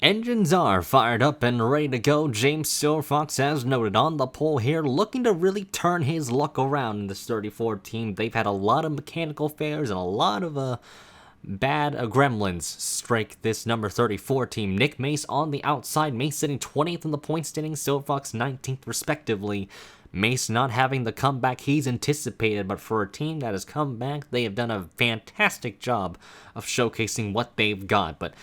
Engines are fired up and ready to go. James Silverfox, as noted on the pole here, looking to really turn his luck around in this 34 team. They've had a lot of mechanical failures and a lot of bad gremlins strike this number 34 team. Nick Mace on the outside, Mace sitting 20th in the point standing, Silverfox 19th respectively. Mace not having the comeback he's anticipated, but for a team that has come back, they have done a fantastic job of showcasing what they've got. But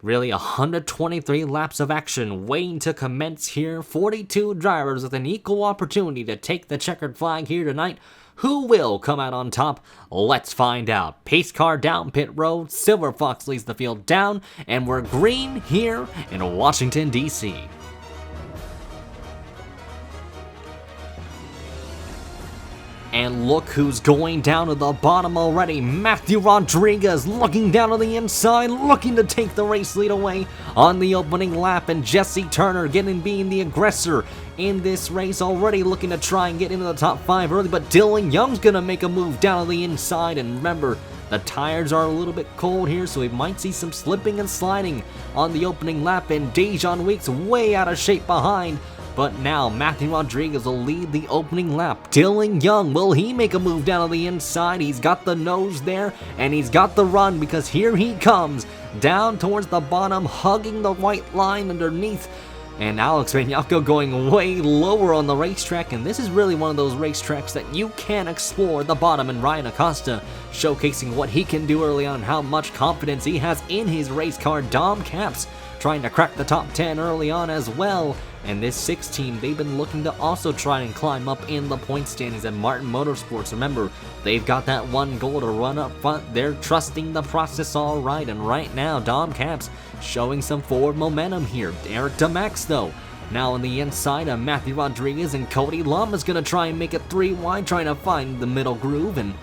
really, 123 laps of action waiting to commence here. 42 drivers with an equal opportunity to take the checkered flag here tonight. Who will come out on top? Let's find out. Pace car down pit road, Silverfox leads the field down, and we're green here in Washington, D.C. And look who's going down to the bottom already. Matthew Rodriguez looking down on the inside, looking to take the race lead away on the opening lap. And Jesse Turner being the aggressor in this race, already looking to try and get into the top 5 early. But Dylan Young's going to make a move down on the inside. And remember, the tires are a little bit cold here, so we might see some slipping and sliding on the opening lap. And Dejon Weeks way out of shape behind. But now Matthew Rodriguez will lead the opening lap. Dylan Young, will he make a move down on the inside? He's got the nose there, and he's got the run, because here he comes down towards the bottom, hugging the white line underneath. And Alex Vignacco going way lower on the racetrack, and this is really one of those racetracks that you can explore the bottom. And Ryan Acosta showcasing what he can do early on, how much confidence he has in his race car. Dom Capps trying to crack the top 10 early on as well. And this 6 team, they've been looking to also try and climb up in the point standings at Martin Motorsports. Remember, they've got that one goal to run up front. They're trusting the process all right. And right now, Dom Capps showing some forward momentum here. Eric DeMax, though, now on the inside of Matthew Rodriguez, and Cody Lama's going to try and make it 3 wide, trying to find the middle groove, and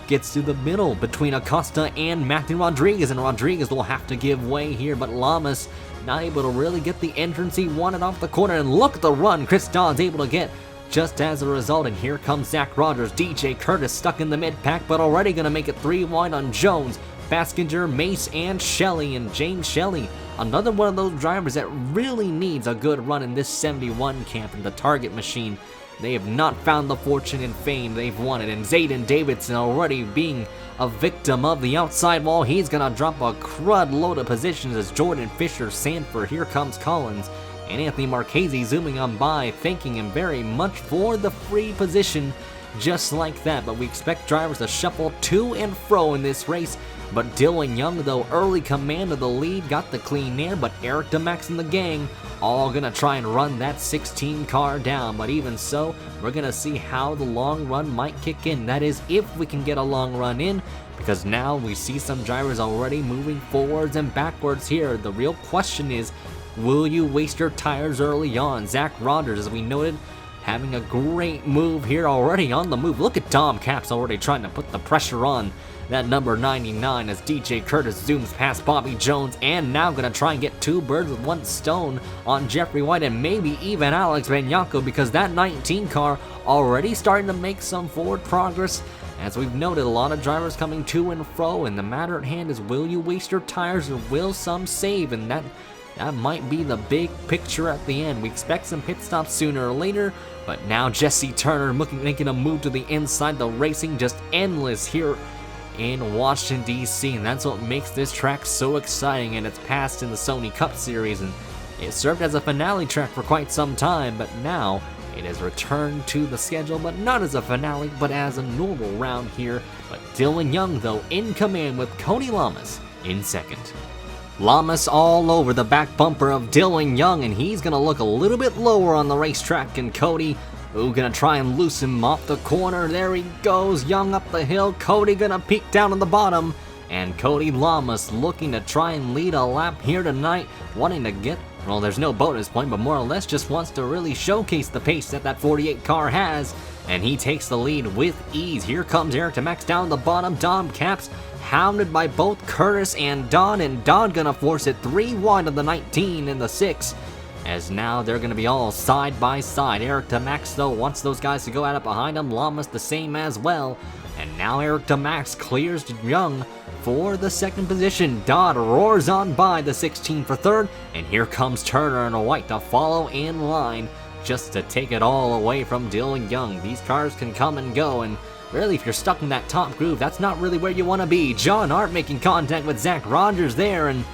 gets to the middle between Acosta and Matthew Rodriguez, and Rodriguez will have to give way here, but Lamas not able to really get the entrance he wanted off the corner. And look at the run Chris Dodd's able to get just as a result. And here comes Zach Rogers. DJ Kurtis stuck in the mid-pack, but already going to make it 3 wide on Jones, Baskinger, Mace, and Shelley. And James Shelley, another one of those drivers that really needs a good run in this 71 camp in the target machine. They have not found the fortune and fame they've wanted. And Zayden Davidson already being a victim of the outside wall. He's going to drop a crud load of positions as Jordan Fisher, Sanford, here comes Collins, and Anthony Marchese zooming on by, thanking him very much for the free position just like that. But we expect drivers to shuffle to and fro in this race. But Dylan Young, though, early command of the lead, got the clean air, but Eric DeMax and the gang all gonna try and run that 16 car down. But even so, we're gonna see how the long run might kick in. That is, if we can get a long run in, because now we see some drivers already moving forwards and backwards here. The real question is, will you waste your tires early on? Zach Rogers, as we noted, having a great move here, already on the move. Look at Dom Capps already trying to put the pressure on that number 99 as DJ Kurtis zooms past Bobby Jones, and now gonna try and get 2 birds with 1 stone on Jeffrey White and maybe even Alex Vignacco, because that 19 car already starting to make some forward progress. As we've noted, a lot of drivers coming to and fro, and the matter at hand is, will you waste your tires or will some save? And that might be the big picture at the end. We expect some pit stops sooner or later, but now Jesse Turner making a move to the inside. The racing just endless here in Washington, D.C., and that's what makes this track so exciting. And it's passed in the Sony Cup series, and it served as a finale track for quite some time, but now it has returned to the schedule, but not as a finale, but as a normal round here. But Dylan Young, though, in command with Cody Lamas in second. Lamas all over the back bumper of Dylan Young, and he's gonna look a little bit lower on the racetrack, and Cody, who gonna try and loose him off the corner. There he goes, Young up the hill. Cody gonna peek down on the bottom, and Cody Lamas looking to try and lead a lap here tonight, wanting to get, well, there's no bonus point, but more or less just wants to really showcase the pace that 48 car has, and he takes the lead with ease. Here comes Eric DeMax down the bottom. Dom Capps hounded by both Kurtis and Don gonna force it 3 wide on the 19 and the 6. As now they're going to be all side by side. Eric DeMax, though, wants those guys to go at it behind him. Lamas the same as well. And now Eric DeMax clears Young for the second position. Dodd roars on by the 16 for third, and here comes Turner and White to follow in line just to take it all away from Dylan Young. These cars can come and go, and really, if you're stuck in that top groove, that's not really where you want to be. John Art making contact with Zach Rogers there, and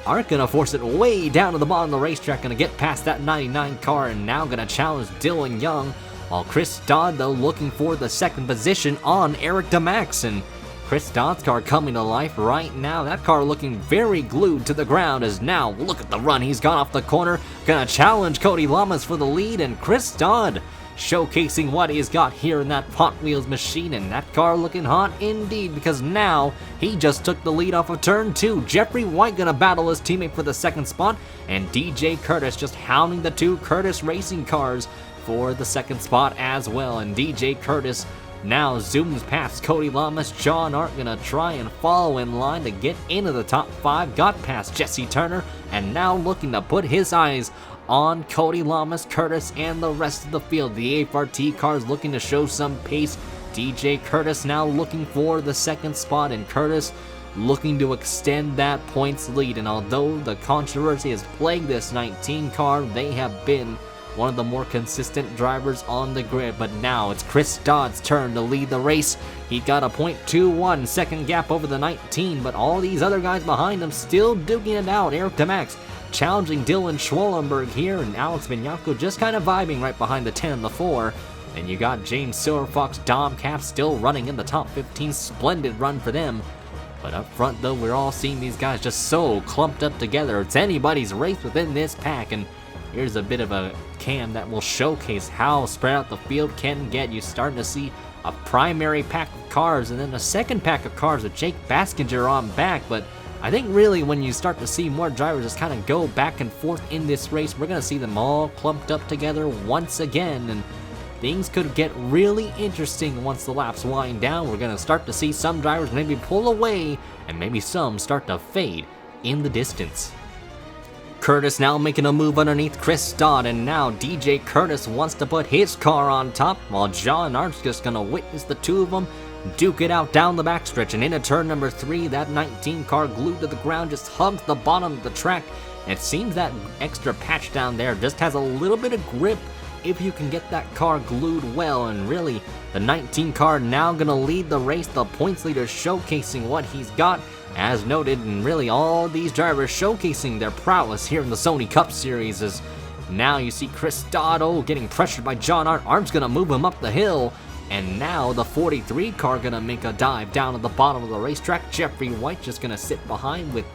Art gonna force it way down to the bottom of the racetrack, gonna get past that 99 car, and now gonna challenge Dylan Young, while Chris Dodd, though, looking for the second position on Eric DeMax, and Chris Dodd's car coming to life right now. That car looking very glued to the ground, as now, look at the run, he's gone off the corner, gonna challenge Cody Lamas for the lead, and Chris Dodd showcasing what he's got here in that Hot Wheels machine, and that car looking hot indeed, because now he just took the lead off of turn 2. Jeffrey White gonna battle his teammate for the second spot, and DJ Kurtis just hounding the two Kurtis racing cars for the second spot as well, and DJ Kurtis now zooms past Cody Lamas. John Art gonna try and follow in line to get into the top 5, got past Jesse Turner, and now looking to put his eyes on Cody Lamas, Kurtis, and the rest of the field. The AFRT cars looking to show some pace. DJ Kurtis now looking for the second spot, and Kurtis looking to extend that points lead. And although the controversy has plagued this 19 car, they have been one of the more consistent drivers on the grid. But now it's Chris Dodd's turn to lead the race. He got a .21 second gap over the 19, but all these other guys behind him still duking it out. Eric DeMax challenging Dylan Schwellenberg here, and Alex Vignacco just kind of vibing right behind the 10 and the 4. And you got James Silverfox, Dom Cap still running in the top 15. Splendid run for them. But up front, though, we're all seeing these guys just so clumped up together. It's anybody's race within this pack, and here's a bit of a cam that will showcase how spread out the field can get. You're starting to see a primary pack of cars and then a second pack of cars with Jake Baskinger on back, but I think really when you start to see more drivers just kind of go back and forth in this race, we're going to see them all clumped up together once again, and things could get really interesting once the laps wind down. We're going to start to see some drivers maybe pull away, and maybe some start to fade in the distance. Kurtis now making a move underneath Chris Dodd, and now DJ Kurtis wants to put his car on top, while John Art's just going to witness the two of them duke it out down the backstretch. And into turn number 3, that 19 car glued to the ground just hugs the bottom of the track. It seems that extra patch down there just has a little bit of grip if you can get that car glued well, and really the 19 car now going to lead the race. The points leader showcasing what he's got, as noted, and really all these drivers showcasing their prowess here in the Sony Cup Series. As now you see Chris Dodd getting pressured by John Art. Art's going to move him up the hill, and now the 43 car going to make a dive down at the bottom of the racetrack. Jeffrey White just going to sit behind with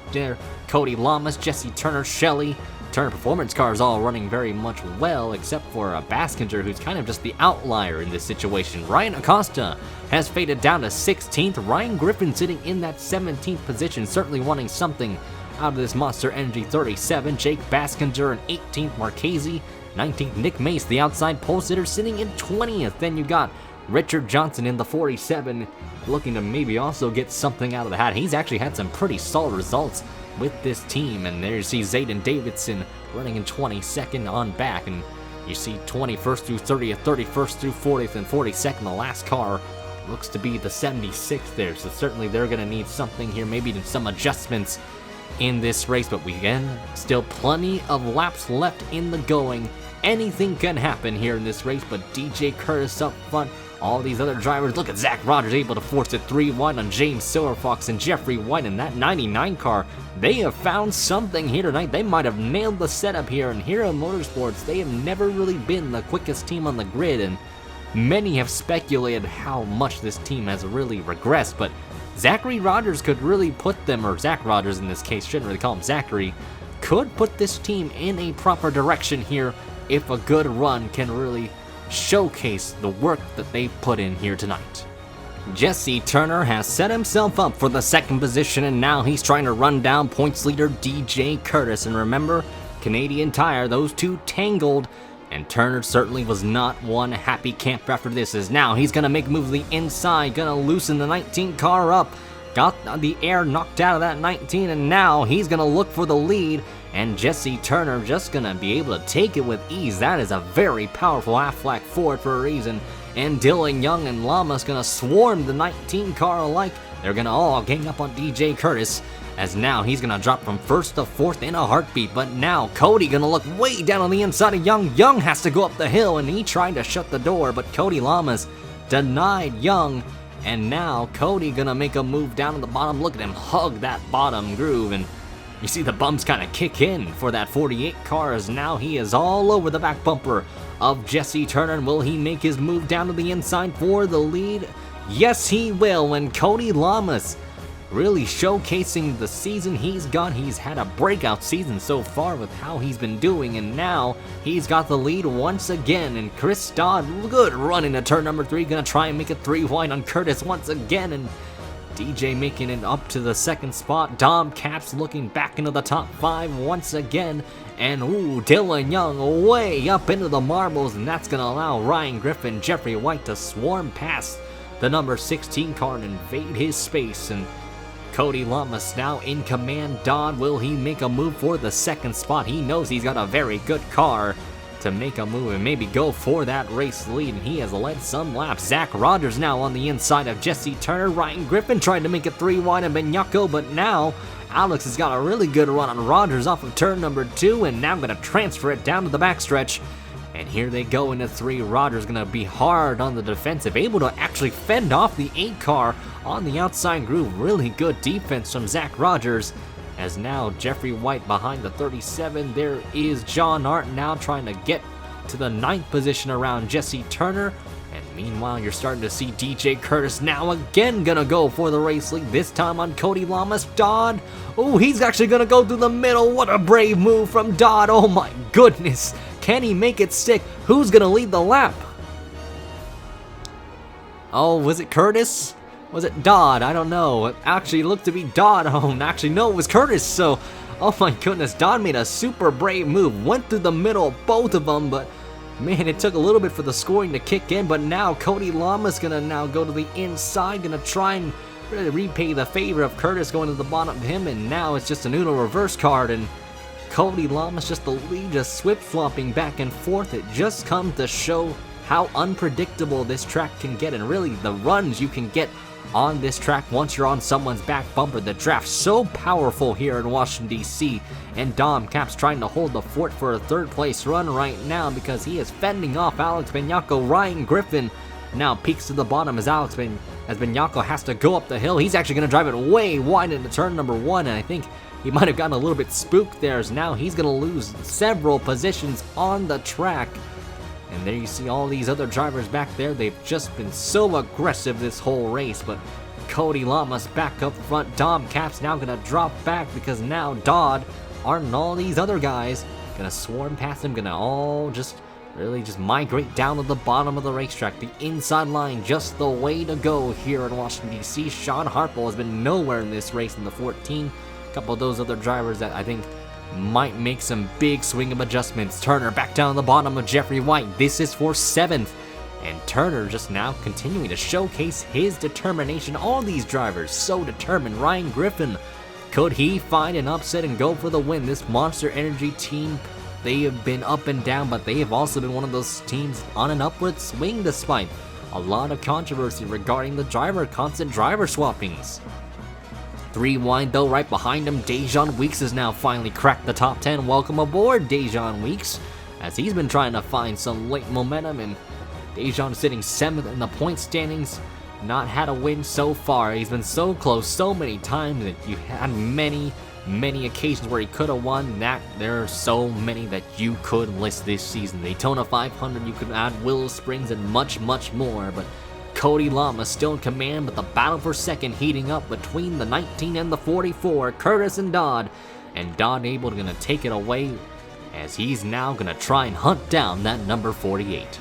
Cody Lamas, Jesse Turner, Shelley. Turner Performance cars all running very much well, except for a Baskinger who's kind of just the outlier in this situation. Ryan Acosta has faded down to 16th. Ryan Griffin sitting in that 17th position, certainly wanting something out of this Monster Energy 37. Jake Baskinger in 18th, Marchese 19th. Nick Mace, the outside pole sitter, sitting in 20th. Then you got Richard Johnson in the 47, looking to maybe also get something out of the hat. He's actually had some pretty solid results with this team, and there you see Zayden Davidson running in 22nd on back, and you see 21st through 30th, 31st through 40th, and 42nd. The last car looks to be the 76th there, so certainly they're going to need something here, maybe some adjustments in this race, but we again, still plenty of laps left in the going. Anything can happen here in this race, but DJ Kurtis up front. All these other drivers, look at Zach Rogers able to force it 3-1 on James Silverfox and Jeffrey White in that 99 car. They have found something here tonight. They might have nailed the setup here, and Hero Motorsports, they have never really been the quickest team on the grid, and many have speculated how much this team has really regressed, but Zachary Rogers could really put them, or Zach Rogers in this case, shouldn't really call him Zachary, could put this team in a proper direction here if a good run can really showcase the work that they put in here tonight. Jesse Turner has set himself up for the second position, and now he's trying to run down points leader DJ Kurtis. And remember, Canadian Tire, those two tangled, and Turner certainly was not one happy camper after this, as now he's going to make a move to the inside, going to loosen the 19 car up, got the air knocked out of that 19, and now he's going to look for the lead. And Jesse Turner just going to be able to take it with ease. That is a very powerful half-flat Ford for a reason. And Dylan Young and Lamas going to swarm the 19 car alike. They're gonna all gang up on DJ Kurtis, as now he's gonna drop from first to fourth in a heartbeat. But now Cody gonna look way down on the inside of Young. Young has to go up the hill, and he tried to shut the door, but Cody Lamas denied Young. And now Cody gonna make a move down to the bottom. Look at him hug that bottom groove, and you see the bumps kind of kick in for that 48 car, as now he is all over the back bumper of Jesse Turner. And will he make his move down to the inside for the lead? Yes, he will. And Cody Lamas really showcasing the season he's got. He's had a breakout season so far with how he's been doing, and now he's got the lead once again. And Chris Dodd, good run into turn number 3, gonna try and make it 3 wide on Kurtis once again, and DJ making it up to the second spot. Dom Caps looking back into the top 5 once again, and ooh, Dylan Young way up into the marbles, and that's gonna allow Ryan Griffin, Jeffrey White to swarm past the number 16 car and invade his space. And Cody Lamas now in command. Dodd, will he make a move for the second spot? He knows he's got a very good car to make a move and maybe go for that race lead, and he has led some laps. Zach Rogers now on the inside of Jesse Turner. Ryan Griffin trying to make it 3 wide on Benyako, but now Alex has got a really good run on Rogers off of turn number 2, and now going to transfer it down to the backstretch. And here they go into 3. Rogers going to be hard on the defensive, able to actually fend off the 8 car on the outside groove. Really good defense from Zach Rogers, as now Jeffrey White behind the 37. There is John Art now trying to get to the 9th position around Jesse Turner. And meanwhile, you're starting to see DJ Kurtis now again gonna go for the race lead, this time on Cody Lamas. Dodd, oh, he's actually gonna go through the middle. What a brave move from Dodd. Oh my goodness. Can he make it stick? Who's gonna lead the lap? Oh, was it Kurtis? Was it Dodd? I don't know. It actually looked to be Dodd. Oh, actually, no, it was Kurtis. So, oh my goodness, Dodd made a super brave move. Went through the middle of both of them, but man, it took a little bit for the scoring to kick in. But now Cody Lamas gonna now go to the inside, gonna try and really repay the favor of Kurtis going to the bottom of him. And now it's just an Uno reverse card, and Cody Lamas just the lead, just flip-flopping back and forth. It just comes to show how unpredictable this track can get, and really the runs you can get on this track once you're on someone's back bumper. The draft's so powerful here in Washington, D.C., and Dom Caps trying to hold the fort for a 3rd place run right now because he is fending off Alex Benyako. Ryan Griffin now peaks to the bottom as Benyako has to go up the hill. He's actually going to drive it way wide into turn number 1, and I think he might have gotten a little bit spooked there, as now he's going to lose several positions on the track. And there you see all these other drivers back there. They've just been so aggressive this whole race, but Cody Lamas back up front. Dom Caps now going to drop back because now Dodd, Art, and all these other guys going to swarm past him, going to all just really just migrate down to the bottom of the racetrack. The inside line, just the way to go here in Washington, D.C. Sean Harple has been nowhere in this race in the 14. A couple of those other drivers that I think might make some big swing of adjustments. Turner back down the bottom of Jeffrey White. This is for 7th. And Turner just now continuing to showcase his determination. All these drivers so determined. Ryan Griffin, could he find an upset and go for the win? This Monster Energy team, they have been up and down, but they have also been one of those teams on an upward swing despite a lot of controversy regarding the constant driver swappings. 3 wide though, right behind him, Dejan Weeks has now finally cracked the top 10. Welcome aboard, Dejan Weeks, as he's been trying to find some late momentum, and Dejan sitting 7th in the point standings, not had a win so far. He's been so close so many times that you had many occasions where he could have won. That there are so many that you could list this season. Daytona 500, you could add Willow Springs and much more, but Cody Lamas still in command, but the battle for 2nd heating up between the 19 and the 44, Kurtis and Dodd able to take it away, as he's now gonna try and hunt down that number 48.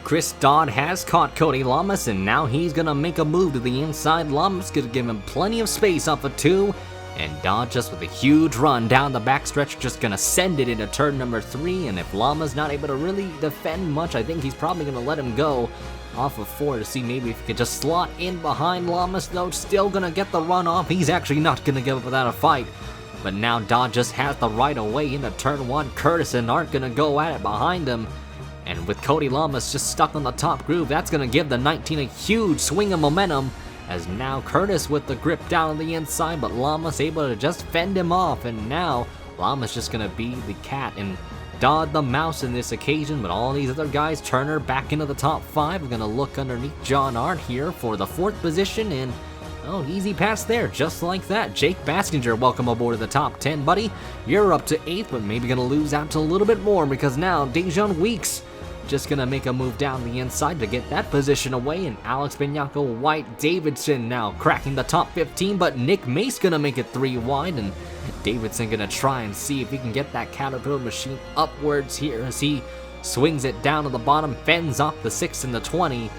Chris Dodd has caught Cody Lamas, and now he's gonna make a move to the inside. Lamas gonna give him plenty of space off of 2, and Dodd just with a huge run down the backstretch, just gonna send it into turn number 3, and if Lamas not able to really defend much, I think he's probably gonna let him go off of 4 to see maybe if he could just slot in behind Lamas, though. Still gonna get the run off. He's actually not gonna give up without a fight. But now Dodd just has the right of way into turn 1. Kurtis and Art gonna go at it behind him. And with Cody Lamas just stuck on the top groove, that's gonna give the 19 a huge swing of momentum, as now Kurtis with the grip down on the inside, but Llamas able to just fend him off, and now Llamas just gonna be the cat and Dodd the mouse in this occasion, but all these other guys, Turner back into the top 5, are gonna look underneath John Art here for the 4th position, and oh, easy pass there, just like that. Jake Baskinger, welcome aboard the top 10, buddy. You're up to 8th, but maybe gonna lose out to a little bit more because now Dejan Weeks just gonna make a move down the inside to get that position away, and Alex Bianco, White, Davidson now cracking the top 15, but Nick Mace gonna make it 3 wide, and Davidson gonna try and see if he can get that Caterpillar machine upwards here as he swings it down to the bottom, fends off the 6 and the 20.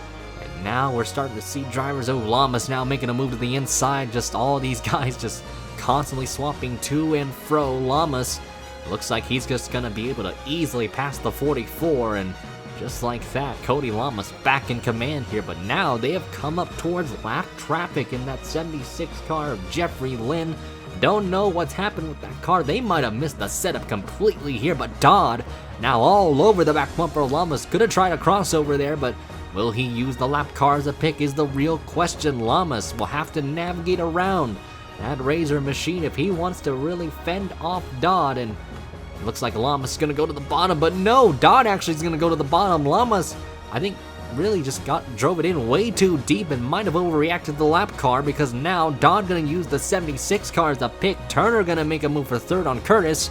And now we're starting to see drivers. Oh, Llamas now making a move to the inside. Just all these guys just constantly swapping to and fro. Llamas looks like he's just gonna be able to easily pass the 44, and just like that, Cody Llamas back in command here. But now they have come up towards lap traffic in that 76 car of Jeffrey Lynn. Don't know what's happened with that car. They might have missed the setup completely here, but Dodd now all over the back bumper. Llamas could have tried a crossover there, but will he use the lap car as a pick is the real question. Llamas will have to navigate around that Razor machine if he wants to really fend off Dodd, and it looks like Llamas is going to go to the bottom, but no, Dodd actually is going to go to the bottom. Llamas, I think, really just drove it in way too deep and might have overreacted the lap car, because now Dodd gonna use the 76 car as a pick. Turner gonna make a move for 3rd on Kurtis,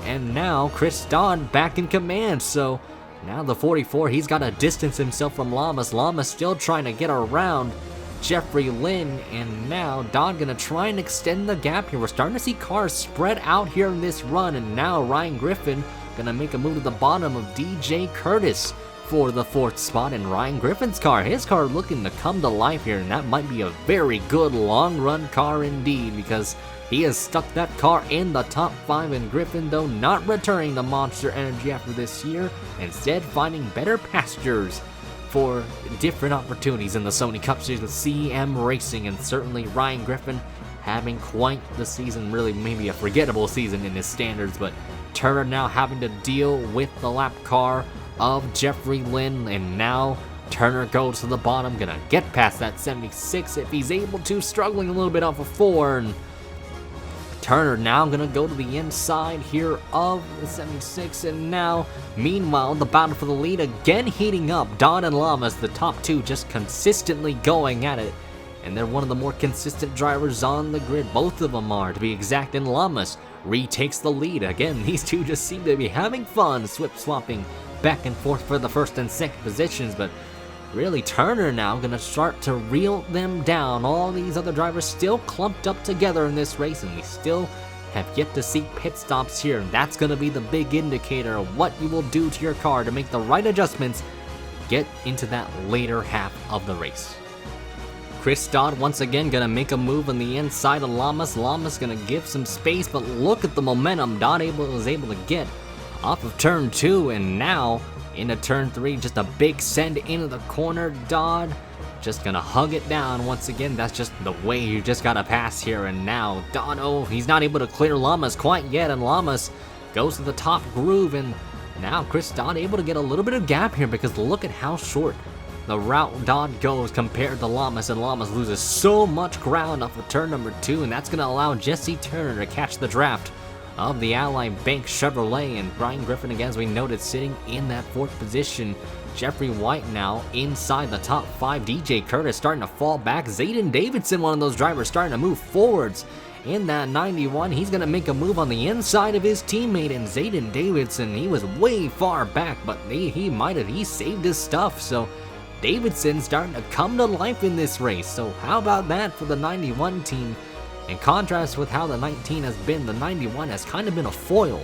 and now Chris Dodd back in command. So now the 44, he's got to distance himself from Llamas. Llamas still trying to get around Jeffrey Lynn, and now Dodd gonna try and extend the gap here. We're starting to see cars spread out here in this run, and now Ryan Griffin gonna make a move to the bottom of DJ Kurtis for the 4th spot. And Ryan Griffin's car, his car looking to come to life here, and that might be a very good long run car indeed, because he has stuck that car in the top 5, and Griffin, though, not returning to Monster Energy after this year, instead finding better pastures for different opportunities in the Sony Cup Series with CM Racing. And certainly Ryan Griffin having quite the season, really maybe a forgettable season in his standards, but Turner now having to deal with the lap car of Jeffrey Lynn, and now Turner goes to the bottom, gonna get past that 76 if he's able to, struggling a little bit off of 4, and Turner now gonna go to the inside here of the 76, and now, meanwhile, the battle for the lead again heating up. Dodd and Llamas, the top 2, just consistently going at it, and they're one of the more consistent drivers on the grid. Both of them are, to be exact, and Llamas retakes the lead. Again, these two just seem to be having fun, swapping back and forth for the 1st and 2nd positions, but really Turner now gonna start to reel them down. All these other drivers still clumped up together in this race, and we still have yet to see pit stops here, and that's gonna be the big indicator of what you will do to your car to make the right adjustments, get into that later half of the race. Chris Dodd once again gonna make a move on the inside of Llamas. Llamas gonna give some space, but look at the momentum Dodd was able to get off of turn 2, and now into turn 3, just a big send into the corner. Dodd just gonna hug it down once again. That's just the way you just gotta pass here, and now Dodd, oh, he's not able to clear Llamas quite yet, and Llamas goes to the top groove, and now Chris Dodd able to get a little bit of gap here, because look at how short the route Dodd goes compared to Llamas, and Llamas loses so much ground off of turn number 2, and that's gonna allow Jesse Turner to catch the draft of the Ally Bank Chevrolet, and Brian Griffin, again, as we noted, sitting in that 4th position. Jeffrey White now inside the top 5. DJ Kurtis starting to fall back. Zayden Davidson, one of those drivers, starting to move forwards in that 91. He's going to make a move on the inside of his teammate, and Zayden Davidson, he was way far back, but he saved his stuff, so Davidson starting to come to life in this race. So how about that for the 91 team? In contrast with how the 19 has been, the 91 has kind of been a foil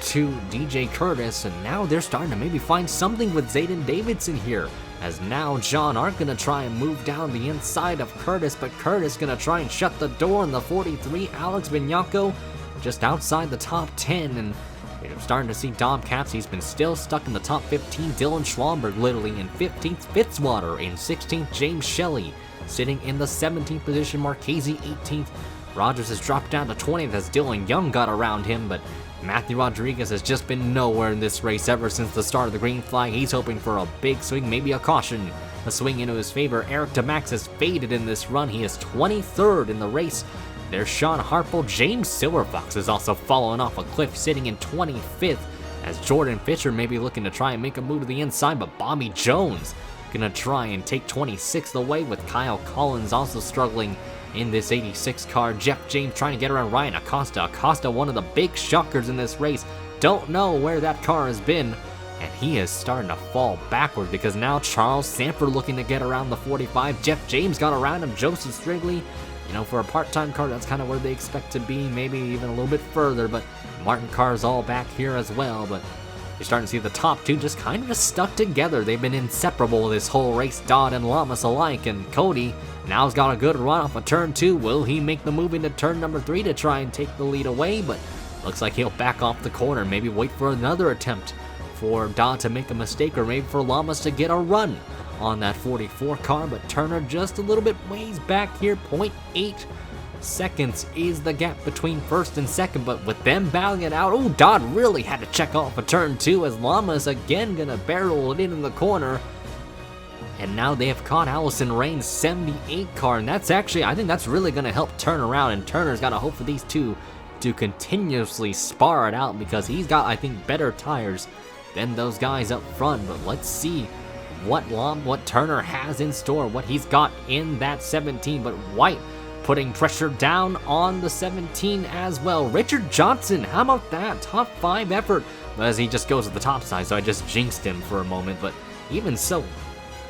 to DJ Kurtis, and now they're starting to maybe find something with Zayden Davidson here, as now John Art gonna try and move down the inside of Kurtis, but Kurtis gonna try and shut the door on the 43. Alex Bianco just outside the top 10, and you're starting to see Dom Caps. He's been still stuck in the top 15. Dylan Schwalmberg literally in 15th. Fitzwater in 16th. James Shelley sitting in the 17th position. Marchese 18th. Rogers has dropped down to 20th as Dylan Young got around him, but Matthew Rodriguez has just been nowhere in this race ever since the start of the green flag. He's hoping for a big swing, maybe a caution a swing into his favor. Eric DeMax has faded in this run. He is 23rd in the race. There's Sean Harple. James Silverfox is also falling off a cliff, sitting in 25th, as Jordan Fisher may be looking to try and make a move to the inside, but Bobby Jones gonna try and take 26th away, with Kyle Collins also struggling in this 86 car. Jeff James trying to get around Ryan Acosta. Acosta, one of the big shockers in this race. Don't know where that car has been, and he is starting to fall backward because now Charles Sanford looking to get around the 45. Jeff James got around him. Joseph Strigley, you know, for a part-time car, that's kind of where they expect to be, maybe even a little bit further, but Martin Carr's all back here as well. But you're starting to see the top two just kind of stuck together. They've been inseparable this whole race, Dodd and Lamas alike, and Cody now's got a good run off of turn 2. Will he make the move into turn number 3 to try and take the lead away? But looks like he'll back off the corner, maybe wait for another attempt for Dodd to make a mistake, or maybe for Lamas to get a run on that 44 car. But Turner just a little bit ways back here. 0.8 seconds is the gap between first and second, but with them battling it out, oh, Dodd really had to check off a turn 2 as Lamas again gonna barrel it in the corner. And now they have caught Allison Rain's 78 car, and that's actually, I think that's really gonna help turn around, and Turner's gotta hope for these two to continuously spar it out, because he's got, I think, better tires than those guys up front. But let's see what Turner has in store, what he's got in that 17. But White putting pressure down on the 17 as well. Richard Johnson, how about that? Top 5 effort, as he just goes to the top side, so I just jinxed him for a moment. But even so,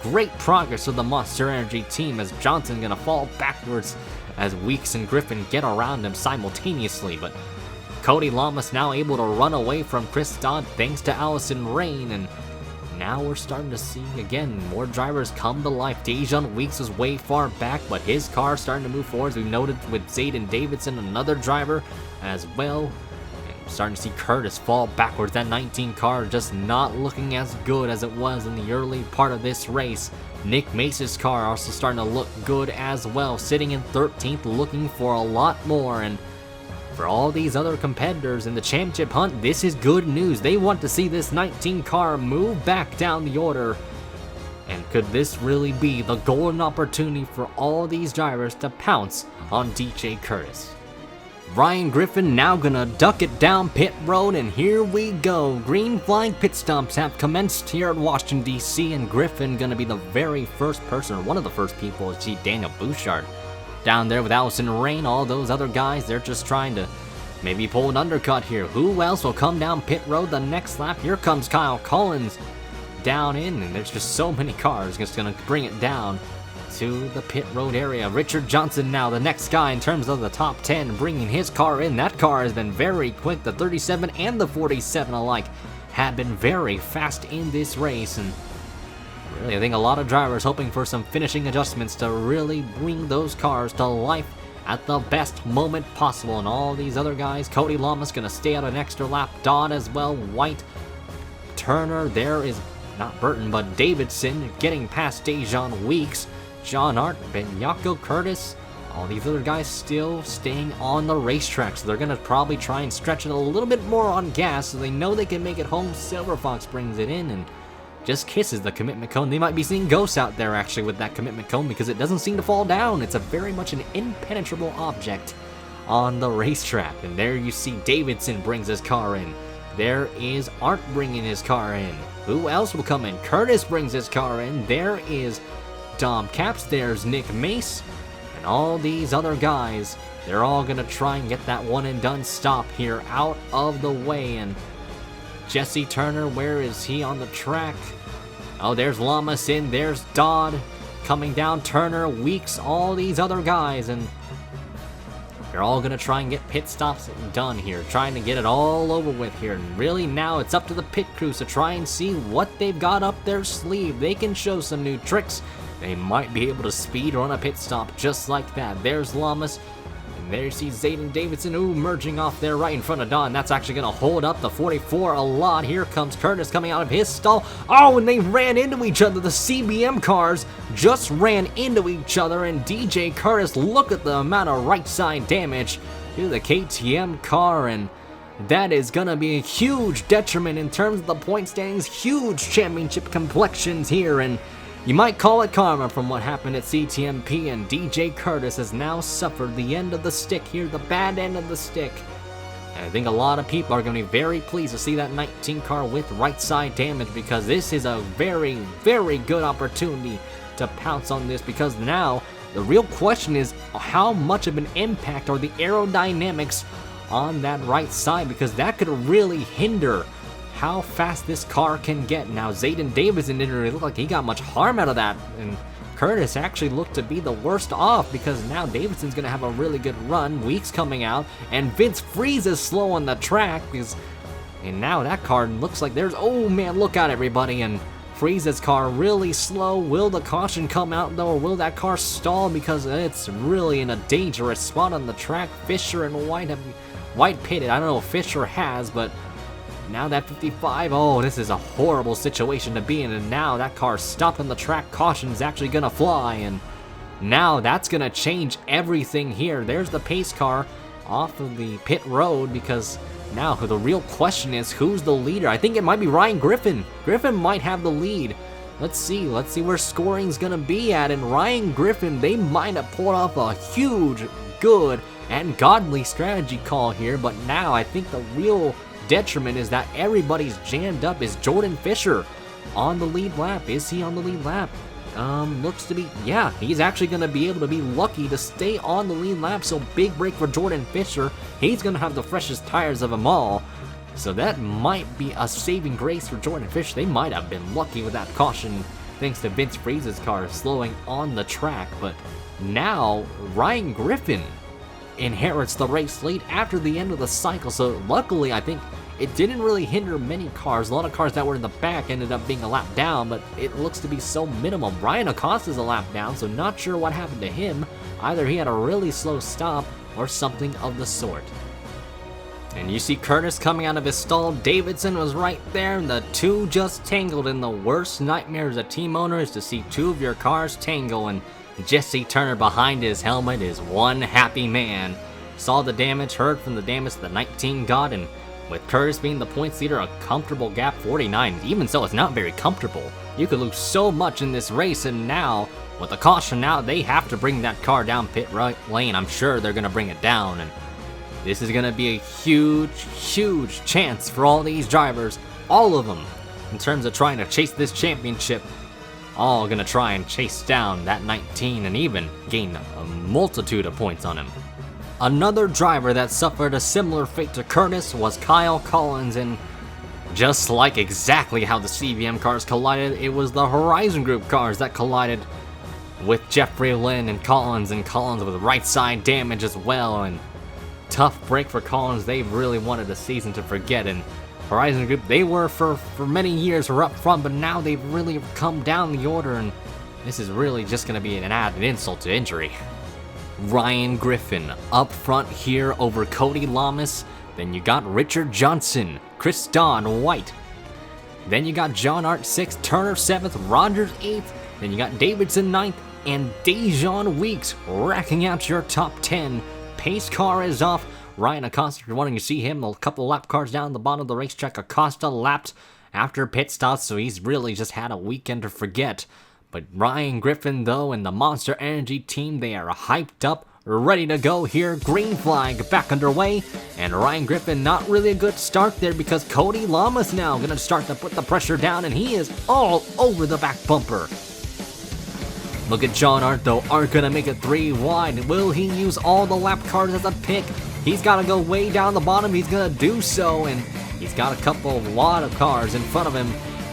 great progress of the Monster Energy team, as Johnson gonna fall backwards as Weeks and Griffin get around him simultaneously. But Cody Lamas now able to run away from Chris Dodd thanks to Allison Rain, and now we're starting to see, again, more drivers come to life. Dejon Weeks was way far back, but his car starting to move forward, as we noted with Zayden Davidson, another driver as well. And starting to see Kurtis fall backwards. That 19 car just not looking as good as it was in the early part of this race. Nick Mace's car also starting to look good as well, sitting in 13th, looking for a lot more. And for all these other competitors in the championship hunt, this is good news. They want to see this 19 car move back down the order. And could this really be the golden opportunity for all these drivers to pounce on DJ Kurtis? Ryan Griffin now gonna duck it down pit road, and here we go. Green flag pit stops have commenced here at Washington D.C, and Griffin gonna be the very first person, or one of the first people, to see Daniel Bouchard down there with Allison Rain. All those other guys, they're just trying to maybe pull an undercut here. Who else will come down pit road the next lap? Here comes Kyle Collins down in, and there's just so many cars just gonna bring it down to the pit road area. Richard Johnson now the next guy in terms of the top 10, bringing his car in. That car has been very quick. The 37 and the 47 alike have been very fast in this race, and really, I think a lot of drivers hoping for some finishing adjustments to really bring those cars to life at the best moment possible. And all these other guys, Cody Lamas gonna stay out an extra lap, Dodd as well, White, Turner, there is not Burton, but Davidson getting past Dejon Weeks, John Hart, Benyako, Kurtis, all these other guys still staying on the racetrack. So they're gonna probably try and stretch it a little bit more on gas, so they know they can make it home. Silver Fox brings it in and just kisses the commitment cone. They might be seeing ghosts out there actually with that commitment cone, because it doesn't seem to fall down. It's a very much an impenetrable object on the racetrack. And there you see Davidson brings his car in. There is Art bringing his car in. Who else will come in? Kurtis brings his car in. There is Dom Caps. There's Nick Mace. And all these other guys, they're all gonna try and get that one and done stop here out of the way. And Jesse Turner, where is he on the track? Oh, there's Lamas in, there's Dodd coming down, Turner, Weeks, all these other guys, and they're all gonna try and get pit stops done here, trying to get it all over with here. And really now it's up to the pit crews to try and see what they've got up their sleeve. They can show some new tricks. They might be able to speed run a pit stop just like that. There's Lamas. There you see Zayden Davidson, merging off there right in front of Don. That's actually going to hold up the 44 a lot. Here comes Kurtis coming out of his stall. Oh, and they ran into each other. The CBM cars just ran into each other. And DJ Kurtis, look at the amount of right side damage to the KTM car. And that is going to be a huge detriment in terms of the point standings. Huge championship complexions here. And You might call it karma from what happened at CTMP, and DJ Kurtis has now suffered the end of the stick here, the bad end of the stick. And I think a lot of people are going to be very pleased to see that 19 car with right side damage, because this is a very, very good opportunity to pounce on this, because now the real question is how much of an impact are the aerodynamics on that right side, because that could really hinder how fast this car can get. Now, Zayden Davidson didn't really look like he got much harm out of that, and Kurtis actually looked to be the worst off, because now Davidson's going to have a really good run, Weeks coming out, and Vince Freeze is slow on the track, and now that car looks like there's, oh man, look out everybody, and Freeze's car really slow. Will the caution come out though, or will that car stall, because it's really in a dangerous spot on the track. Fisher and White pitted. I don't know if Fisher has, but now that 55, oh, this is a horrible situation to be in, and now that car stopped on the track. Caution is actually gonna fly, and now that's gonna change everything here. There's the pace car off of the pit road, because now the real question is who's the leader. I think it might be Ryan Griffin. Griffin might have the lead. Let's see where scoring's gonna be at, and Ryan Griffin, they might have pulled off a huge, good, and godly strategy call here, but now I think the real detriment is that everybody's jammed up. Is Jordan Fisher on the lead lap? Is he on the lead lap? Looks to be, yeah, he's actually going to be able to be lucky to stay on the lead lap, so big break for Jordan Fisher. He's going to have the freshest tires of them all, so that might be a saving grace for Jordan Fisher. They might have been lucky with that caution thanks to Vince Freeze's car slowing on the track, but now Ryan Griffin inherits the race lead after the end of the cycle, so luckily I think it didn't really hinder many cars. A lot of cars that were in the back ended up being a lap down, but it looks to be so minimal. Brian Acosta's a lap down, so not sure what happened to him. Either he had a really slow stop or something of the sort. And you see Kurtis coming out of his stall. Davidson was right there, and the two just tangled. In the worst nightmare as a team owner is to see two of your cars tangle, and Jesse Turner behind his helmet is one happy man. Saw the damage, heard from the damage the 19 got, and with Kurtis being the points leader, a comfortable gap 49. Even so, it's not very comfortable. You could lose so much in this race, and now, with the caution out, they have to bring that car down pit right lane. I'm sure they're going to bring it down, and this is going to be a huge, huge chance for all these drivers, all of them, in terms of trying to chase this championship. All going to try and chase down that 19 and even gain a multitude of points on him. Another driver that suffered a similar fate to Kurtis was Kyle Collins, and just like exactly how the CVM cars collided, it was the Horizon Group cars that collided with Jeffrey Lynn and Collins with right side damage as well, and tough break for Collins. They really wanted the season to forget, and Horizon Group, they were for many years were up front, but now they've really come down the order, and this is really just going to be an added insult to injury. Ryan Griffin up front here over Cody Lamas. Then you got Richard Johnson, Chris Don White. Then you got John Art 6th, Turner 7th, Rogers 8th. Then you got Davidson 9th, and Dejon Weeks racking out your top 10. Pace car is off. Ryan Acosta, if you're wanting to see him, a couple of lap cars down the bottom of the racetrack. Acosta lapped after pit stops, so he's really just had a weekend to forget. But Ryan Griffin, though, and the Monster Energy team, they are hyped up, ready to go here. Green flag back underway, and Ryan Griffin, not really a good start there, because Cody Lamas now going to start to put the pressure down, and he is all over the back bumper. Look at John Art, though. Art going to make it 3 wide. Will he use all the lap cars as a pick? He's got to go way down the bottom. He's going to do so, and he's got a lot of cars in front of him.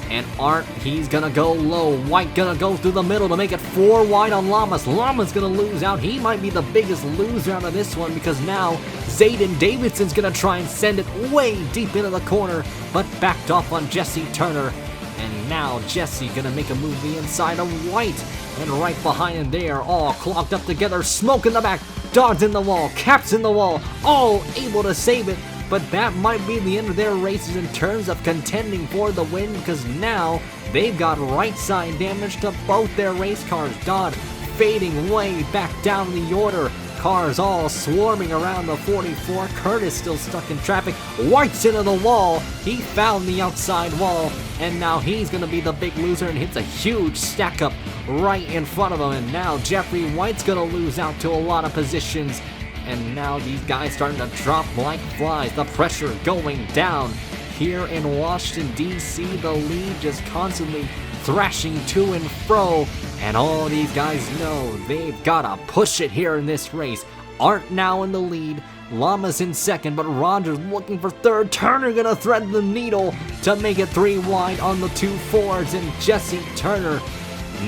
And Art, he's gonna go low. White gonna go through the middle to make it 4 wide on Lamas. Lamas gonna lose out. He might be the biggest loser out of this one, because now Zayden Davidson's gonna try and send it way deep into the corner, but backed off on Jesse Turner. And now Jesse gonna make a move the inside of White. And right behind him, they are all clogged up together. Smoke in the back, dogs in the wall, caps in the wall, all able to save it. But that might be the end of their races in terms of contending for the win, because now they've got right side damage to both their race cars. Dodd fading way back down the order. cars all swarming around the 44. Kurtis still stuck in traffic, whites into the wall. He found the outside wall, and now he's going to be the big loser and hits a huge stack up right in front of him. And now Jeffrey White's going to lose out to a lot of positions. And now these guys starting to drop like flies. The pressure going down here in Washington, D.C. The lead just constantly thrashing to and fro. And all these guys know they've got to push it here in this race. Arndt now in the lead. Llama's in second, but Rogers looking for third. Turner gonna thread the needle to make it 3 wide on the 2 Fords. And Jesse Turner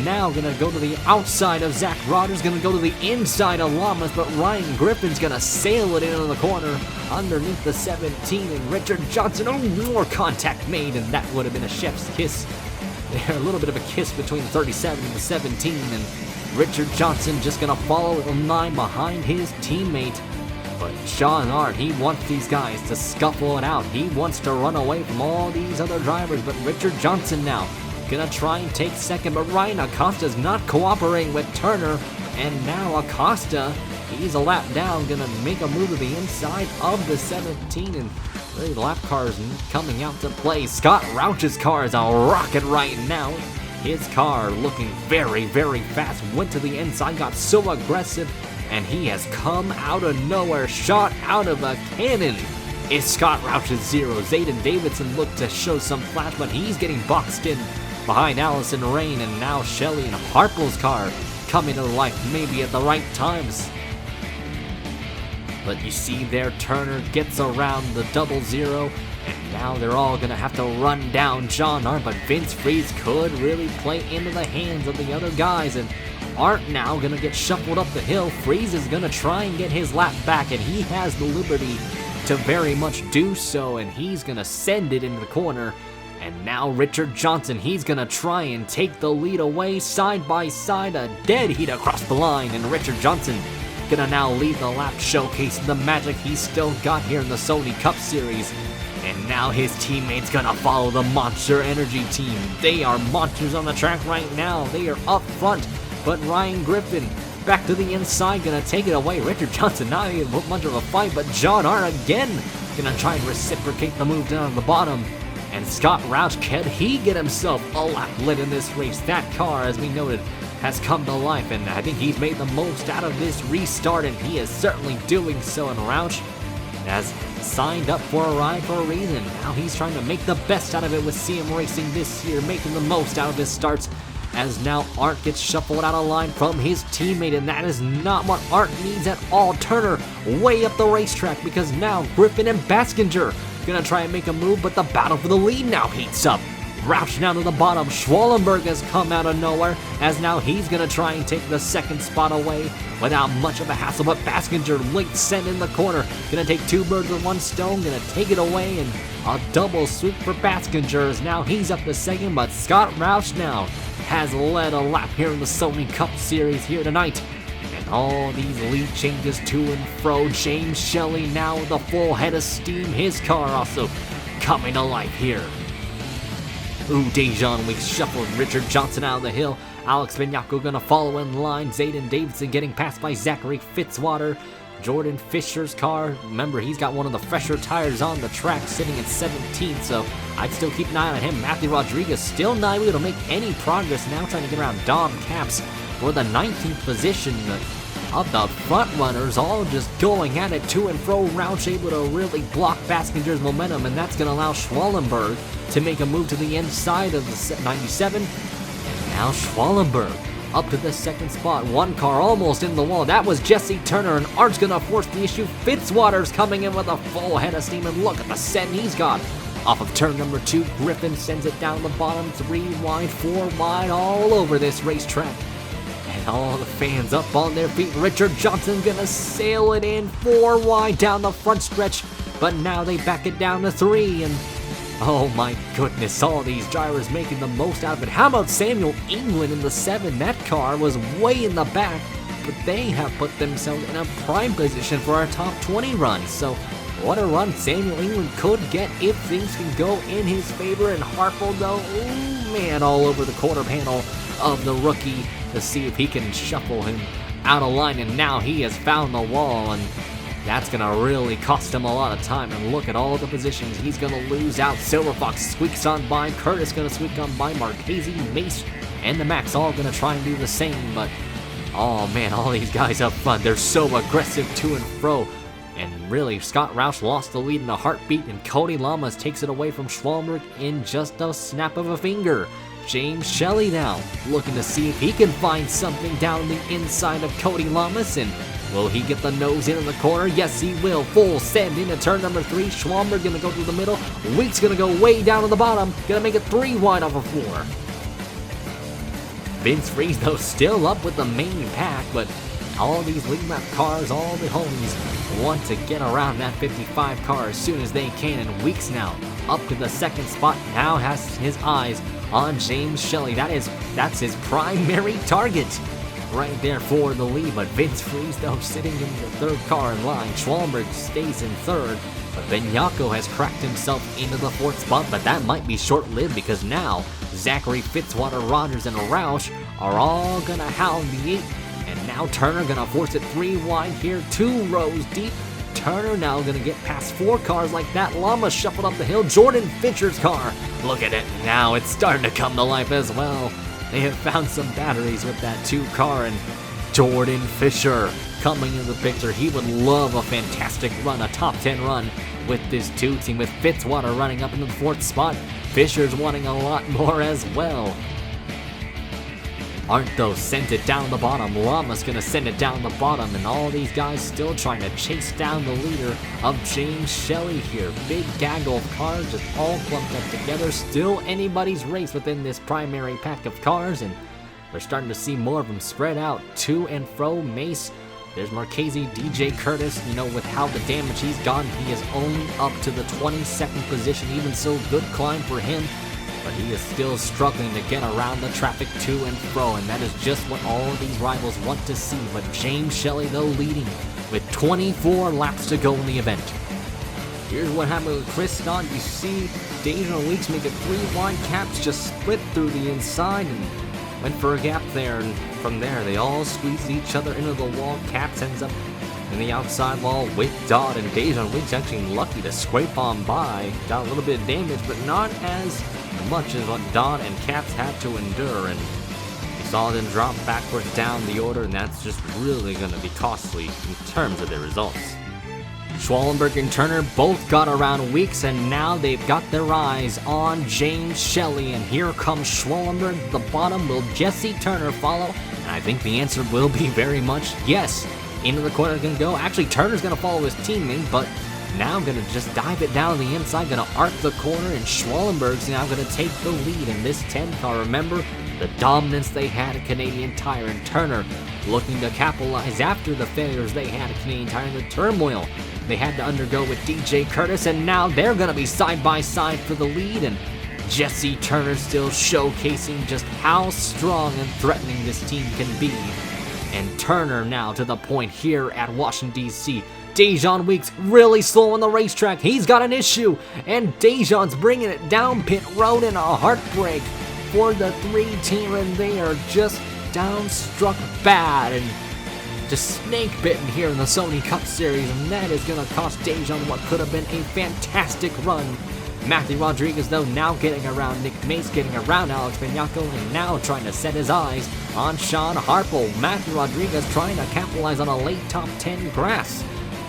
now gonna go to the outside of Zach Rogers, gonna go to the inside of Llamas, but Ryan Griffin's gonna sail it into the corner underneath the 17, and Richard Johnson, more contact made, and that would have been a chef's kiss. There, a little bit of a kiss between the 37 and the 17, and Richard Johnson just gonna follow in line behind his teammate. But John Arndt, he wants these guys to scuffle it out. He wants to run away from all these other drivers, but Richard Johnson now gonna try and take second, but Ryan Acosta's not cooperating with Turner, and now Acosta, he's a lap down, gonna make a move to the inside of the 17, and the lap cars coming out to play. Scott Rauch's car is a rocket right now. His car looking very, very fast, went to the inside, got so aggressive, and he has come out of nowhere, shot out of a cannon. Is Scott Rauch's zero. Zayden Davidson looked to show some flash, but he's getting boxed in behind Allison Rain, and now Shelley and Harple's car coming to life maybe at the right times. But you see there, Turner gets around the 00, and now they're all going to have to run down John Arndt, but Vince Freeze could really play into the hands of the other guys, and Arndt now going to get shuffled up the hill. Freeze is going to try and get his lap back, and he has the liberty to very much do so, and he's going to send it into the corner. And now Richard Johnson, he's going to try and take the lead away side by side, a dead heat across the line, and Richard Johnson gonna now lead the lap, showcasing the magic he's still got here in the Sony Cup Series. And now his teammates gonna follow the Monster Energy team. They are monsters on the track right now. They are up front, but Ryan Griffin back to the inside, gonna take it away. Richard Johnson not even much of a fight, but John Arndt again gonna try and reciprocate the move down at the bottom. And Scott Roush, can he get himself a lap lit in this race? That car, as we noted, has come to life, and I think he's made the most out of this restart, and he is certainly doing so. And Roush has signed up for a ride for a reason. Now he's trying to make the best out of it with CM Racing this year, making the most out of his starts, as now Arndt gets shuffled out of line from his teammate, and that is not what Arndt needs at all. Turner way up the racetrack, because now Griffin and Baskinger gonna try and make a move, but the battle for the lead now heats up. Roush down to the bottom. Schwallenberg has come out of nowhere, as now he's going to try and take the second spot away without much of a hassle, but Baskinger late sent in the corner. Going to take 2 birds with 1 stone, going to take it away, and a double sweep for Baskinger, as now he's up to second, but Scott Roush now has led a lap here in the Sony Cup Series here tonight. And all these lead changes to and fro. James Shelley now with a full head of steam. His car also coming to life here. Dejan Weeks shuffled Richard Johnson out of the hill. Alex Vignacco gonna follow in line. Zayden Davidson getting passed by Zachary Fitzwater. Jordan Fisher's car, remember he's got one of the fresher tires on the track, sitting at 17th, so I'd still keep an eye on him. Matthew Rodriguez still not able to make any progress, now trying to get around Dom Capps for the 19th position of the front runners, all just going at it to and fro. Roush able to really block Baskinger's momentum, and that's going to allow Schwallenberg to make a move to the inside of the 97. And now Schwallenberg up to the second spot. One car almost in the wall. That was Jesse Turner, and Art's going to force the issue. Fitzwater's coming in with a full head of steam, and look at the send he's got. Off of turn number 2, Griffin sends it down the bottom, 3 wide, 4 wide, all over this racetrack. And all the fans up on their feet. Richard Johnson gonna sail it in 4 wide down the front stretch, but now they back it down to 3, and oh my goodness, all these drivers making the most out of it. How about Samuel England in the 7? That car was way in the back, but they have put themselves in a prime position for a top 20 run. So what a run Samuel England could get if things can go in his favor. And Harple, though, ooh, man, all over the quarter panel of the rookie to see if he can shuffle him out of line, and now he has found the wall, and that's gonna really cost him a lot of time. And look at all the positions he's gonna lose out. Silver Fox squeaks on by, Kurtis gonna squeak on by, Marchese, Mace, and the Max all gonna try and do the same, but oh man, all these guys up front, they're so aggressive to and fro. And really, Scott Roush lost the lead in a heartbeat, and Cody Lamas takes it away from Schwalmberg in just a snap of a finger. James Shelley now, looking to see if he can find something down the inside of Cody Lamas, and will he get the nose into the corner? Yes, he will. Full send into turn number 3. Schwalmberg gonna go through the middle. Weeks gonna go way down to the bottom, gonna make it 3 wide off of 4. Vince Freeze, though, still up with the main pack, but all these lead lap cars, all the homies want to get around that 55 car as soon as they can, and Weeks now up to the second spot, now has his eyes on James Shelley. That's his primary target right there for the lead, but Vince Freeze, though, sitting in the third car in line. Schwalmberg stays in third, but Benyako has cracked himself into the fourth spot, but that might be short-lived because now Zachary, Fitzwater, Rogers, and Roush are all gonna hound the 8, and now Turner gonna force it 3 wide here, 2 rows deep. Turner now gonna get past 4 cars like that. Llama shuffled up the hill. Jordan Fisher's car, look at it now, it's starting to come to life as well. They have found some batteries with that 2 car, and Jordan Fisher coming into the picture. He would love a fantastic run, a top 10 run with this 2 team, with Fitzwater running up into the 4th spot. Fisher's wanting a lot more as well. Arndt, though, sent it down the bottom. Llama's gonna send it down the bottom, and all these guys still trying to chase down the leader of James Shelley here. Big gaggle of cars just all clumped up together. Still anybody's race within this primary pack of cars, and we're starting to see more of them spread out to and fro. Mace, there's Marchese, DJ Kurtis. You know, with how the damage he's gotten, he is only up to the 22nd position. Even so, good climb for him, but he is still struggling to get around the traffic to and fro, and that is just what all of these rivals want to see. But James Shelley, though, leading with 24 laps to go in the event. Here's what happened with Chris Scott. You see Deja Weeks make it 3 wide. Caps just split through the inside and went for a gap there, and from there they all squeezed each other into the wall. Caps ends up in the outside wall with Dodd, and Deja Weeks actually lucky to scrape on by. Got a little bit of damage, but not as much as what Dodd and Caps had to endure, and we saw them drop backwards down the order, and that's just really going to be costly in terms of their results. Schwalmberg and Turner both got around Weeks, and now they've got their eyes on James Shelley, and here comes Schwalmberg at the bottom. Will Jesse Turner follow? And I think the answer will be very much yes. Into the corner gonna go. Actually, Turner's gonna follow his teammate, but now I'm gonna just dive it down the inside, gonna arc the corner, and Schwalmberg's now gonna take the lead in this 10 car. Remember the dominance they had at Canadian Tire, and Turner looking to capitalize after the failures they had at Canadian Tire and the turmoil they had to undergo with DJ Kurtis, and now they're gonna be side by side for the lead, and Jesse Turner still showcasing just how strong and threatening this team can be. And Turner now to the point here at Washington, D.C. Dejan Weeks really slow on the racetrack. He's got an issue, and Dejan's bringing it down pit road in a heartbreak for the 3-team, and they are just downstruck bad and just snake bitten here in the Sony Cup Series, and that is going to cost Dejan what could have been a fantastic run. Matthew Rodriguez, though, now getting around Nick Mace, getting around Alex Benyako, and now trying to set his eyes on Sean Harple. Matthew Rodriguez trying to capitalize on a late top 10 grass.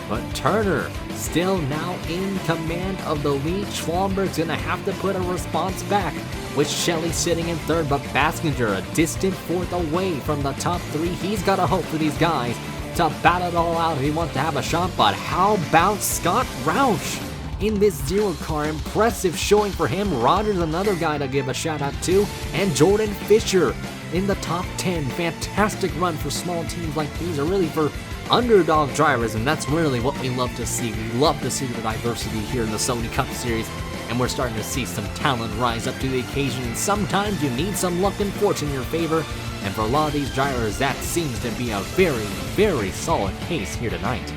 But Turner still now in command of the lead. Schwalmberg's going to have to put a response back, with Shelley sitting in third, but Baskinger a distant 4th away from the top 3. He's got to hope for these guys to battle it all out if he wants to have a shot. But how about Scott Roush in this 0 car? Impressive showing for him. Rogers, another guy to give a shout out to, and Jordan Fisher in the top 10. Fantastic run for small teams like these, or really for underdog drivers, and that's really what we love to see. We love to see the diversity here in the Sony Cup Series, and we're starting to see some talent rise up to the occasion, and sometimes you need some luck and fortune in your favor, and for a lot of these drivers, that seems to be a very, very solid case here tonight.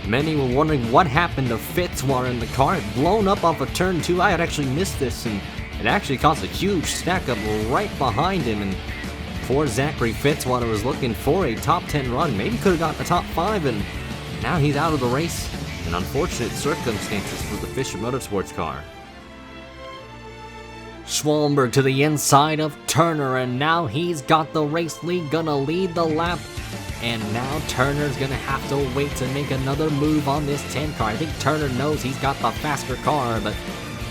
Many were wondering what happened to Fitzwater in the car. It blown up off of turn 2. I had actually missed this, and it actually caused a huge stack up right behind him, and for Zachary Fitzwater was looking for a top 10 run. Maybe could have got the top 5, and now he's out of the race. In unfortunate circumstances for the Fisher Motorsports car. Schwallenberg to the inside of Turner, and now he's got the race lead, gonna lead the lap. And now Turner's gonna have to wait to make another move on this 10 car. I think Turner knows he's got the faster car, but,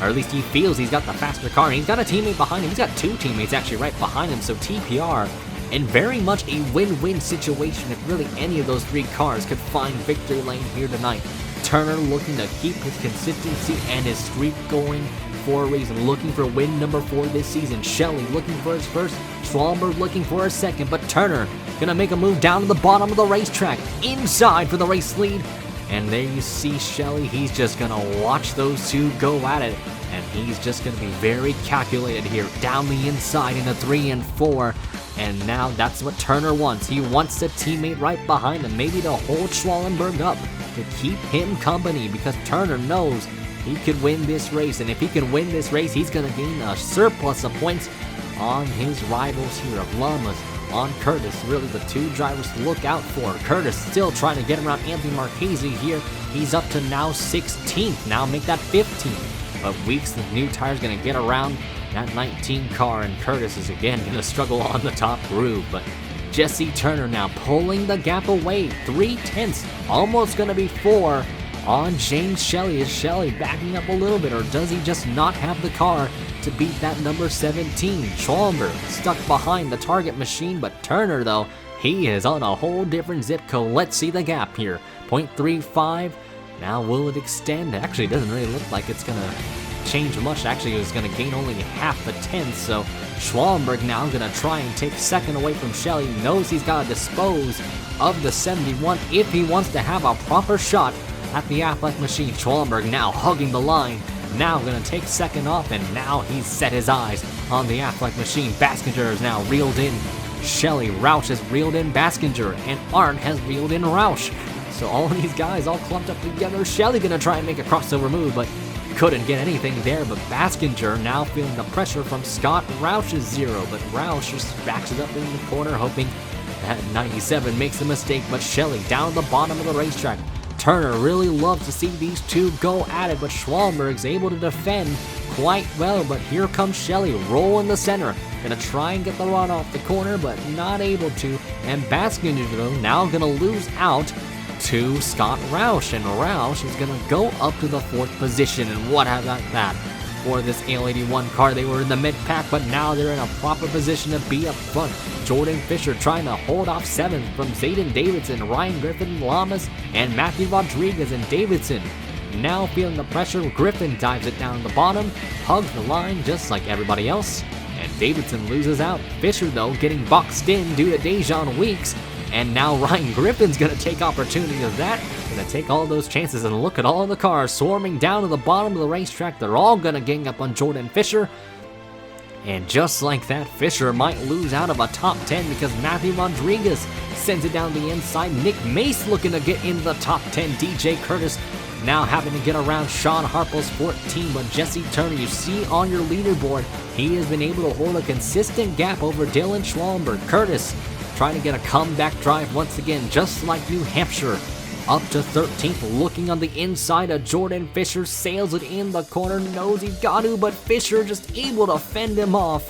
or at least he feels he's got the faster car. And he's got a teammate behind him. He's got 2 teammates actually right behind him, so TPR in very much a win-win situation if really any of those 3 cars could find victory lane here tonight. Turner looking to keep his consistency and his streak going for a reason, looking for win number 4 this season. Shelley looking for his first, Schwallenberg looking for his second, but Turner gonna make a move down to the bottom of the racetrack, inside for the race lead. And there you see Shelley, he's just gonna watch those 2 go at it, and he's just gonna be very calculated here, down the inside into 3 and 4. And now that's what Turner wants. He wants a teammate right behind him, maybe to hold Schwallenberg up, to keep him company, because Turner knows he could win this race, and if he can win this race, he's going to gain a surplus of points on his rivals here of Lamas, on Kurtis. Really the 2 drivers to look out for. Kurtis still trying to get around Anthony Marchese here. He's up to now 16th, now make that 15th. But Weeks, the new tire's going to get around that 19 car, and Kurtis is again going to struggle on the top groove. But Jesse Turner now pulling the gap away, 3/10, almost going to be 4 on James Shelley. Is Shelley backing up a little bit, or does he just not have the car to beat that number 17? Schwallenberg stuck behind the target machine, but Turner, though, he is on a whole different zip code. Let's see the gap here. 0.35. Now will it extend? Actually, it doesn't really look like it's going to change much. Actually, it was going to gain only half a tenth, so Schwallenberg now going to try and take second away from Shelley. Knows he's got to dispose of the 71 if he wants to have a proper shot at the Affleck machine. Schwallenberg now hugging the line, now going to take second off, and now he's set his eyes on the Affleck machine. Baskinger is now reeled in Shelley, Roush has reeled in Baskinger, and Arndt has reeled in Roush. So all of these guys all clumped up together. Shelley going to try and make a crossover move, but couldn't get anything there. But Baskinger now feeling the pressure from Scott. Roush is 0, but Roush just backs it up in the corner, hoping that 97 makes a mistake. But Shelley down the bottom of the racetrack. Turner really loves to see these 2 go at it, but Schwallenberg's able to defend quite well. But here comes Shelley, roll in the center, gonna try and get the run off the corner, but not able to. And Baskinger, though, now gonna lose out to Scott Roush, and Roush is gonna go up to the 4th position. And what about that for this AL81 car? They were in the mid-pack, but now they're in a proper position to be up front. Jordan Fisher trying to hold off 7th from Zayden Davidson, Ryan Griffin, Lamas, and Matthew Rodriguez. And Davidson now feeling the pressure. Griffin dives it down the bottom, hugs the line just like everybody else, and Davidson loses out. Fisher, though, getting boxed in due to Dejan Weeks, and now Ryan Griffin's going to take opportunity of that. Going to take all those chances, and look at all the cars swarming down to the bottom of the racetrack. They're all going to gang up on Jordan Fisher. And just like that, Fisher might lose out of a top 10 because Matthew Rodriguez sends it down the inside. Nick Mace looking to get into the top 10. DJ Kurtis now having to get around Sean Harple's 14, but Jesse Turner, you see on your leaderboard, he has been able to hold a consistent gap over Dylan Schwallenberg. Kurtis trying to get a comeback drive once again, just like New Hampshire. Up to 13th, looking on the inside of Jordan Fisher, sails it in the corner, knows he's got to, but Fisher just able to fend him off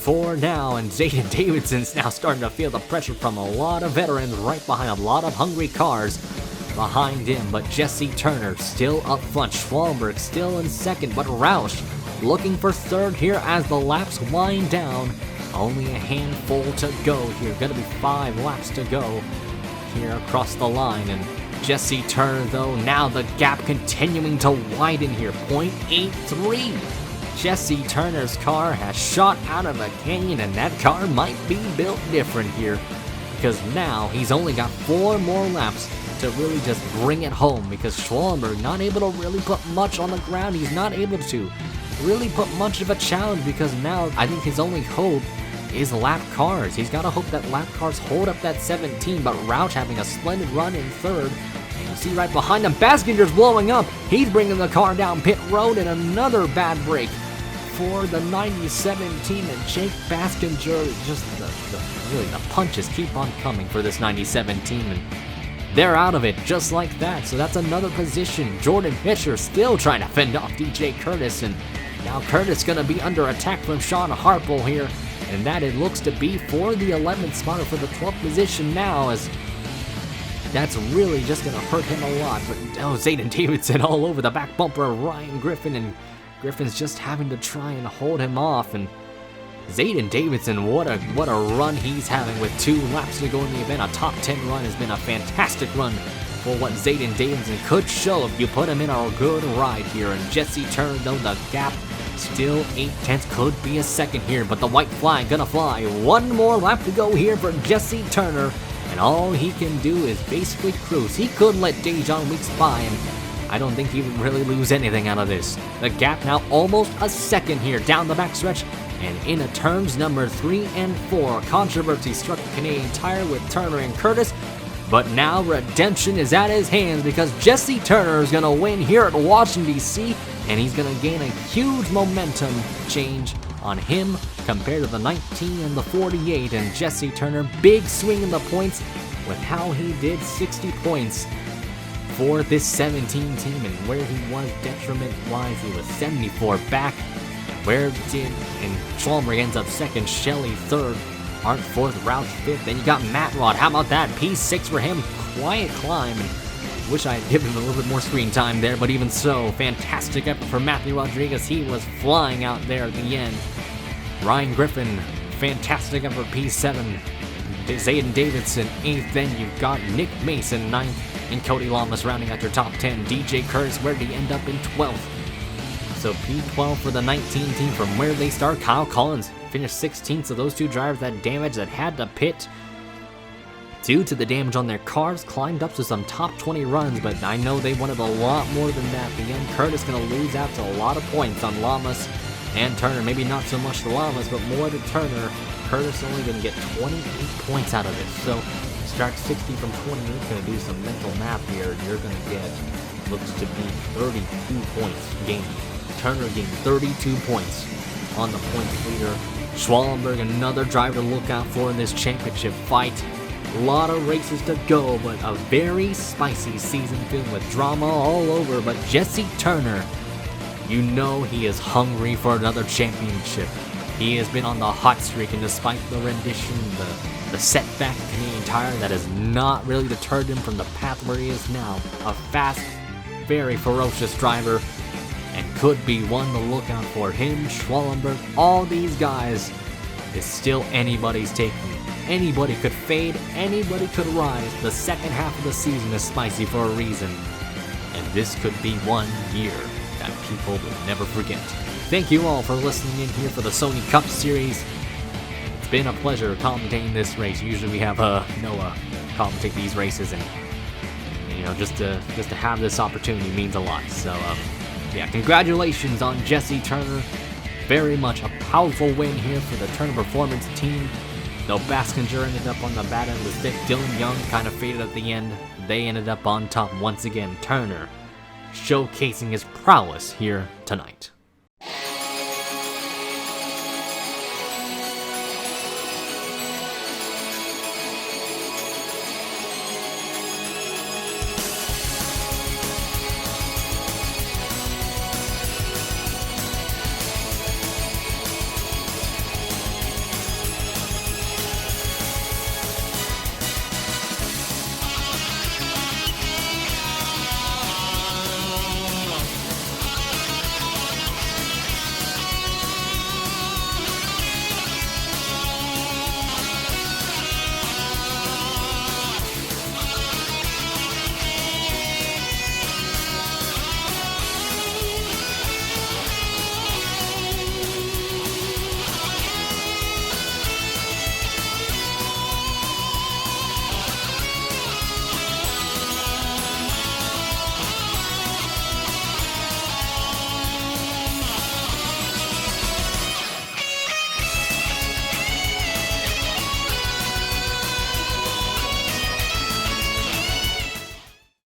for now. And Zayden Davidson's now starting to feel the pressure from a lot of veterans right behind, a lot of hungry cars behind him. But Jesse Turner still up front, Schwallenberg still in second, but Roush looking for third here as the laps wind down. Only a handful to go here, gonna be 5 laps to go here across the line. And Jesse Turner, though, now the gap continuing to widen here, 0.83. Jesse Turner's car has shot out of a canyon, and that car might be built different here, because now he's only got 4 more laps to really just bring it home, because Schwallenberg not able to really put much on the ground. He's not able to really put much of a challenge, because now I think his only hope is lap cars. He's got to hope that lap cars hold up that 17, but Roush having a splendid run in third. And you see right behind him, Baskinger's blowing up. He's bringing the car down pit road, and another bad break for the 97 team, and Jake Baskinger, just really the punches keep on coming for this 97 team, and they're out of it just like that. So that's another position. Jordan Fisher still trying to fend off DJ Kurtis, and now Kurtis gonna be under attack from Sean Harple here, and that it looks to be for the 11th spotter for the 12th position now, as that's really just gonna hurt him a lot. But Zayden Davidson all over the back bumper of Ryan Griffin, and Griffin's just having to try and hold him off. And Zayden Davidson, what a run he's having with 2 laps to go in the event. A top 10 run has been a fantastic run for what Zayden Davidson could show if you put him in a good ride here. And Jesse Turner, though, the gap still 8/10, could be a second here, but the white flag gonna fly. 1 more lap to go here for Jesse Turner, and all he can do is basically cruise. He could let Dejon Weeks by, and I don't think he would really lose anything out of this. The gap now almost a second here down the backstretch, and into turns number 3 and 4. Controversy struck the Canadian Tire with Turner and Kurtis, but now redemption is at his hands because Jesse Turner is going to win here at Washington D.C, and he's going to gain a huge momentum change on him compared to the 19 and the 48. And Jesse Turner, big swing in the points with how he did 60 points for this 17 team, and where he was detriment-wise, he was 74 back. Where did, and Schwalmberg ends up second, Shelley third, Art fourth, Roush fifth. Then you got Matt Rod. How about that? P6 for him. Quiet climb. And wish I had given him a little bit more screen time there, but even so, fantastic effort for Matthew Rodriguez. He was flying out there at the end. Ryan Griffin, fantastic effort, P7. Zayden Davidson, 8th. Then you've got Nick Mason, 9th. And Cody Lamas rounding out your top 10. DJ Kurtis, where did he end up in 12th? So P12 for the 19 team from where they start. Kyle Collins finished 16th, so those 2 drivers that damage that had to pit due to the damage on their cars climbed up to some top 20 runs, but I know they wanted a lot more than that. At the end, Kurtis going to lose out to a lot of points on Lamas and Turner. Maybe not so much to Lamas, but more to Turner. Kurtis only going to get 28 points out of it. So start 60 from 28, going to do some mental math here. You're going to get, looks to be 32 points gained. Turner gained 32 points on the points leader. Schwallenberg, another driver to look out for in this championship fight. A lot of races to go, but a very spicy season filled with drama all over. But Jesse Turner, you know he is hungry for another championship. He has been on the hot streak, and despite the rendition, the setback of Canadian Tire, that has not really deterred him from the path where he is now. A fast, very ferocious driver, and could be one to look out for. Him, Schwallenberg, all these guys is still anybody's taking. Anybody could fade, anybody could rise. The second half of the season is spicy for a reason, and this could be one year that people will never forget. Thank you all for listening in here for the Sony Cup Series. It's been a pleasure commentating this race. Usually we have Noah commentate these races, and you know, just to have this opportunity means a lot. So yeah, congratulations on Jesse Turner. Very much a powerful win here for the Turner Performance team. Though Baskinger ended up on the bad end of the stick, Dylan Young kind of faded at the end. They ended up on top once again. Turner showcasing his prowess here tonight.